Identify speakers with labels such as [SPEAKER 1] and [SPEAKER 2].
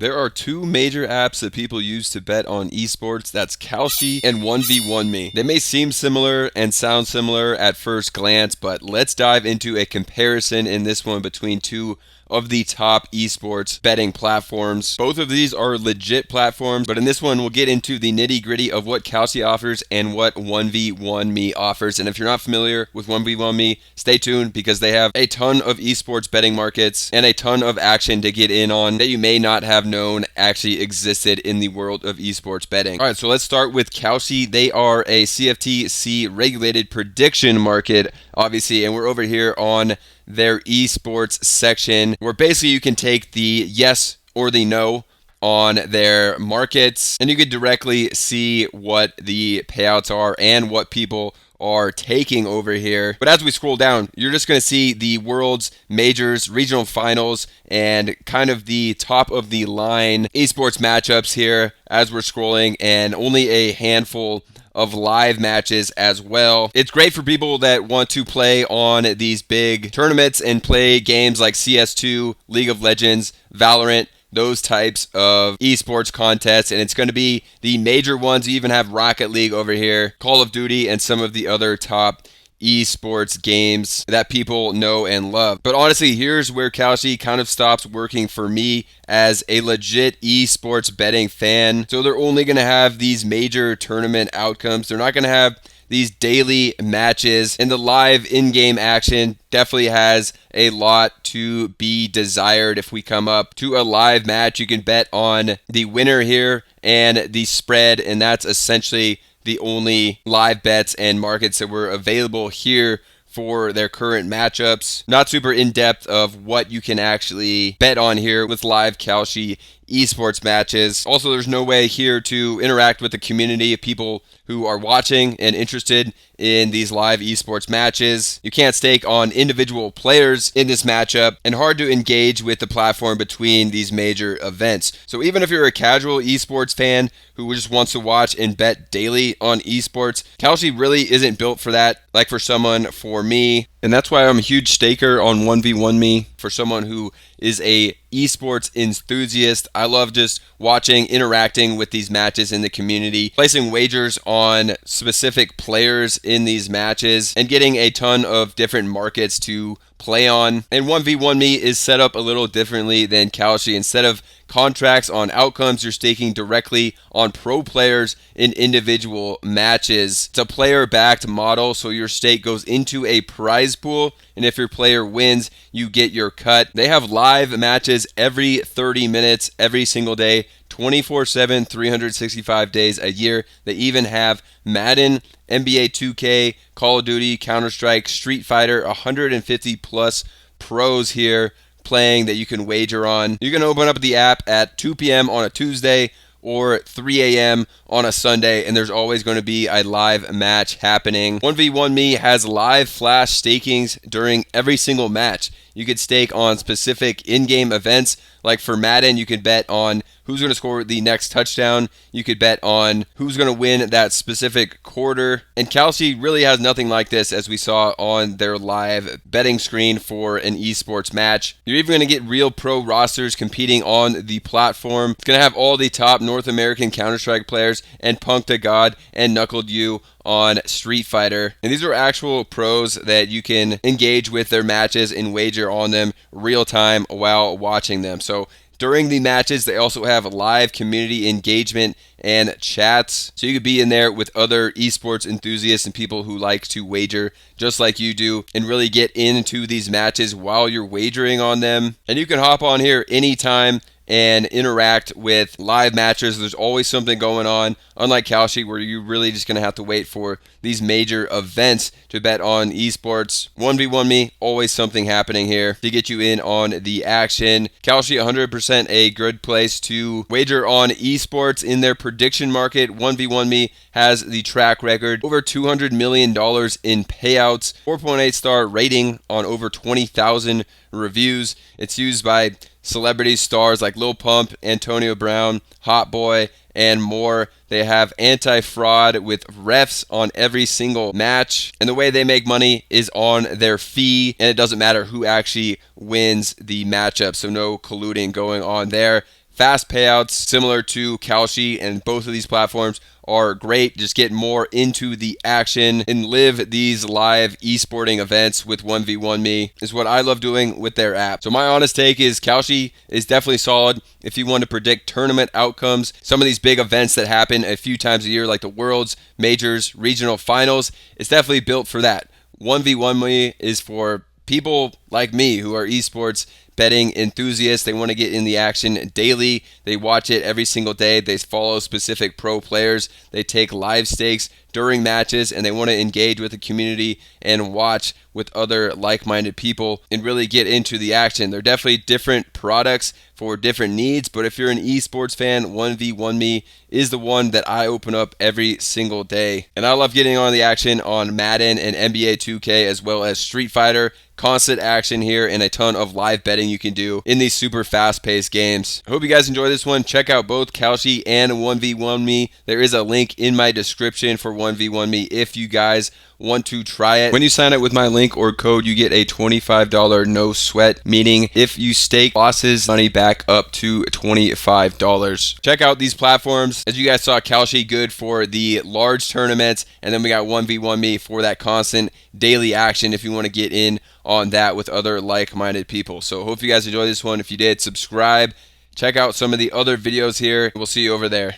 [SPEAKER 1] There are two major apps that people use to bet on esports. That's Kalshi and 1v1me. They may seem similar and sound similar at first glance, but let's dive into a comparison in this one between two of the top esports betting platforms. Both of these are legit platforms, but in this one, we'll get into the nitty gritty of what Kalshi offers and what 1v1me offers. And if you're not familiar with 1v1me, stay tuned because they have a ton of esports betting markets and a ton of action to get in on that you may not have known actually existed in the world of esports betting. All right, so let's start with Kalshi. They are a CFTC regulated prediction market, obviously, and we're over here on their esports section where basically you can take the yes or the no on their markets and you could directly see what the payouts are and what people are taking over here. But as we scroll down, you're just going to see the world's majors, regional finals, and kind of the top of the line esports matchups here as we're scrolling, and only a handful of live matches as well. It's great for people that want to play on these big tournaments and play games like CS2, League of Legends, Valorant, those types of esports contests, and it's going to be the major ones. You even have Rocket League over here, Call of Duty, and some of the other top esports games that people know and love. But honestly, here's where Kalshi kind of stops working for me as a legit esports betting fan. So they're only going to have these major tournament outcomes. They're not going to have these daily matches, and the live in-game action definitely has a lot to be desired. If we come up to a live match, you can bet on the winner here and the spread, and that's essentially the only live bets and markets that were available here for their current matchups. Not super in-depth of what you can actually bet on here with live Kalshi esports matches. Also, there's no way here to interact with the community of people who are watching and interested in these live esports matches. You can't stake on individual players in this matchup, and hard to engage with the platform between these major events. So even if you're a casual esports fan who just wants to watch and bet daily on esports, Kalshi really isn't built for that, like for someone for me. And that's why I'm a huge staker on 1v1me for someone who is a esports enthusiast. I love just watching, interacting with these matches in the community, placing wagers on specific players in these matches, and getting a ton of different markets to play on. And 1v1me is set up a little differently than Kalshi. Instead of contracts on outcomes, you're staking directly on pro players in individual matches. It's a player-backed model, so your stake goes into a prize pool, and if your player wins, you get your cut. They have live matches every 30 minutes, every single day, 24/7, 365 days a year. They even have Madden, NBA 2K, Call of Duty, Counter-Strike, Street Fighter, 150 plus pros here playing that you can wager on. You can open up the app at 2 p.m. on a Tuesday or 3 a.m. on a Sunday, and there's always going to be a live match happening. 1v1me has live flash stakings during every single match. You could stake on specific in-game events. Like for Madden, you could bet on who's going to score the next touchdown. You could bet on who's going to win that specific quarter. And Kalshi really has nothing like this, as we saw on their live betting screen for an esports match. You're even going to get real pro rosters competing on the platform. It's going to have all the top North American Counter-Strike players and Punk to God and Knuckled You on Street Fighter. And these are actual pros that you can engage with their matches and wager on them real time while watching them. So during the matches, they also have live community engagement and chats. So you could be in there with other esports enthusiasts and people who like to wager just like you do and really get into these matches while you're wagering on them. And you can hop on here anytime and interact with live matches. There's always something going on, unlike Kalshi, where you're really just going to have to wait for these major events to bet on esports. 1v1me, always something happening here to get you in on the action. Kalshi, 100% a good place to wager on esports in their prediction market. 1v1me has the track record, over $200 million in payouts, 4.8 star rating on over 20,000 reviews. It's used by celebrity stars like Lil Pump, Antonio Brown, Hot Boy, and more. They have anti-fraud with refs on every single match, and the way they make money is on their fee, and it doesn't matter who actually wins the matchup, so no colluding going on there. fast payouts similar to Kalshi, and both of these platforms are great. Just get more into the action and live these live esporting events with 1v1me is what I love doing with their app. So my honest take is Kalshi is definitely solid if you want to predict tournament outcomes. Some of these big events that happen a few times a year, like the Worlds, Majors, Regional Finals, it's definitely built for that. 1v1me is for people like me who are esports betting enthusiasts. They want to get in the action daily. They watch it every single day. They follow specific pro players. They take live stakes during matches, and they want to engage with the community and watch with other like-minded people and really get into the action. They're definitely different products for different needs, but if you're an esports fan, 1v1me is the one that I open up every single day. And I love getting on the action on Madden and NBA 2K as well as Street Fighter. Constant action here and a ton of live betting you can do in these super fast-paced games. I hope you guys enjoy this one. Check out both Kalshi and 1v1me. There is a link in my description for 1v1me if you guys want to try it. When you sign up with my link or code, you get a $25 no sweat, meaning if you stake losses, money back up to $25. Check out these platforms. As you guys saw, Kalshi good for the large tournaments, and then we got 1v1me for that constant daily action if you want to get in on that with other like-minded people. So hope you guys enjoyed this one. If you did, subscribe. Check out some of the other videos here. We'll see you over there.